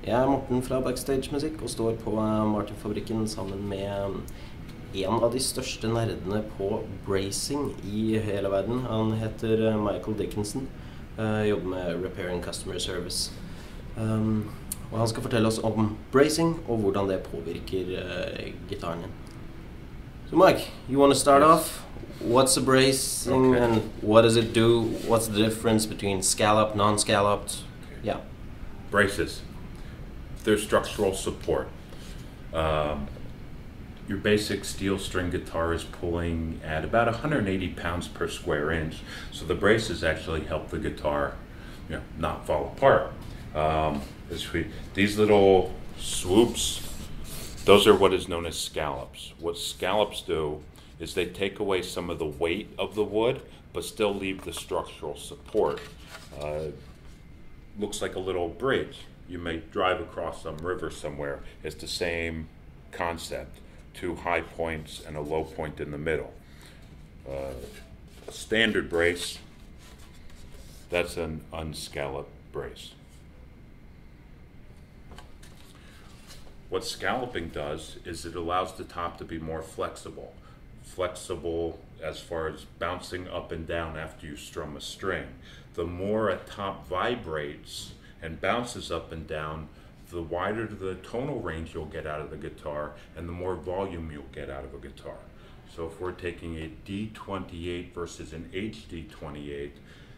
Jeg er Morten fra Backstage Musikk og står på Martin-fabrikken sammen med en av de største nerdene på bracing i hele verden. Han heter Michael Dickinson, jobber med Repair and Customer Service. Og han skal fortelle oss om bracing og hvordan det påvirker gitaren din. So Mike, you want to start off? What's a bracing and what does it do? What's the difference between scalloped, non-scalloped? Yeah. Braces. They're structural support. Your basic steel string guitar is pulling at about 180 pounds per square inch, so the braces actually help the guitar, not fall apart. These little swoops, those are what is known as scallops. What scallops do is they take away some of the weight of the wood, but still leave the structural support. Looks like a little bridge. You may drive across some river somewhere. It's the same concept. Two high points and a low point in the middle. A standard brace, that's an unscalloped brace. What scalloping does is it allows the top to be more flexible. Flexible as far as bouncing up and down after you strum a string. The more a top vibrates and bounces up and down, the wider the tonal range you'll get out of the guitar and the more volume you'll get out of a guitar. So if we're taking a D28 versus an HD28,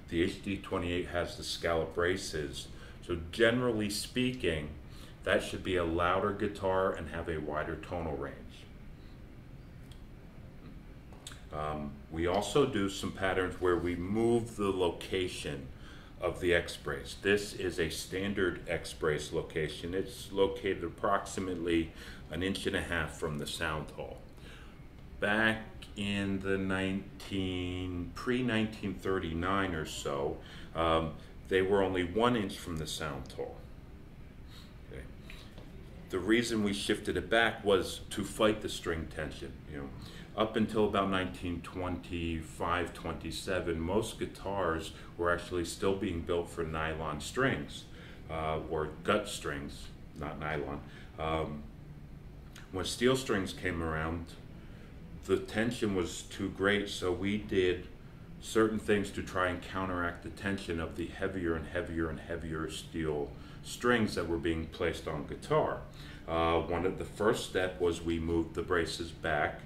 the HD28 has the scallop braces. So generally speaking, that should be a louder guitar and have a wider tonal range. We also do some patterns where we move the location of the X brace. This is a standard X brace location. It's located approximately 1.5 inches from the sound hole. Back in the pre-1939 or so, they were only 1 inch from the sound hole. Okay. The reason we shifted it back was to fight the string tension. Up until about 1925-27, most guitars were actually still being built for nylon strings, or gut strings, not nylon. When steel strings came around, the tension was too great, so we did certain things to try and counteract the tension of the heavier and heavier and heavier steel strings that were being placed on guitar. One of the first step was we moved the braces back.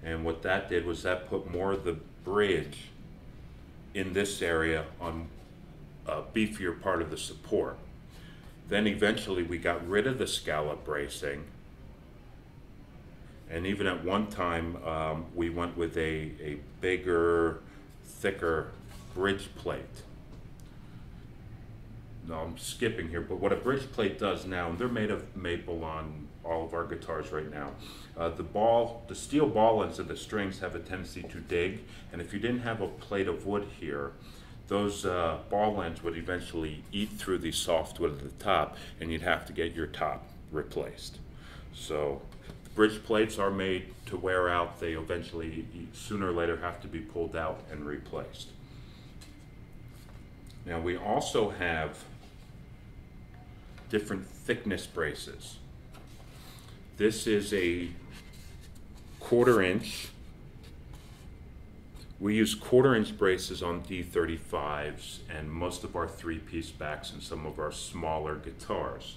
And what that did was that put more of the bridge in this area on a beefier part of the support. Then eventually we got rid of the scallop bracing. And even at one time we went with a bigger, thicker bridge plate. No, I'm skipping here, but what a bridge plate does now, and they're made of maple on all of our guitars right now. The steel ball ends of the strings have a tendency to dig, and if you didn't have a plate of wood here, those ball ends would eventually eat through the soft wood at the top, and you'd have to get your top replaced. So the bridge plates are made to wear out. They eventually, sooner or later, have to be pulled out and replaced. Now we also have different thickness braces. This is a 1/4 inch. We use 1/4 inch braces on D35s and most of our 3-piece backs and some of our smaller guitars.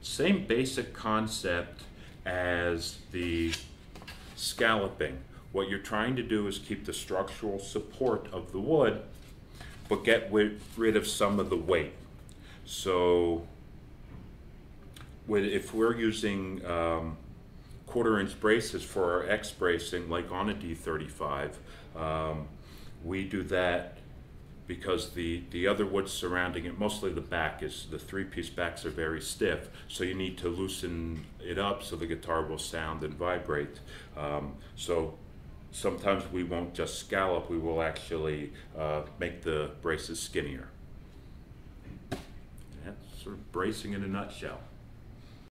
Same basic concept as the scalloping. What you're trying to do is keep the structural support of the wood, but get rid of some of the weight. So if we're using 1/4 inch braces for our X bracing, like on a D35, we do that because the other wood surrounding it, mostly the back, the 3-piece backs are very stiff, so you need to loosen it up so the guitar will sound and vibrate. So sometimes we won't just scallop, we will actually make the braces skinnier. That's sort of bracing in a nutshell.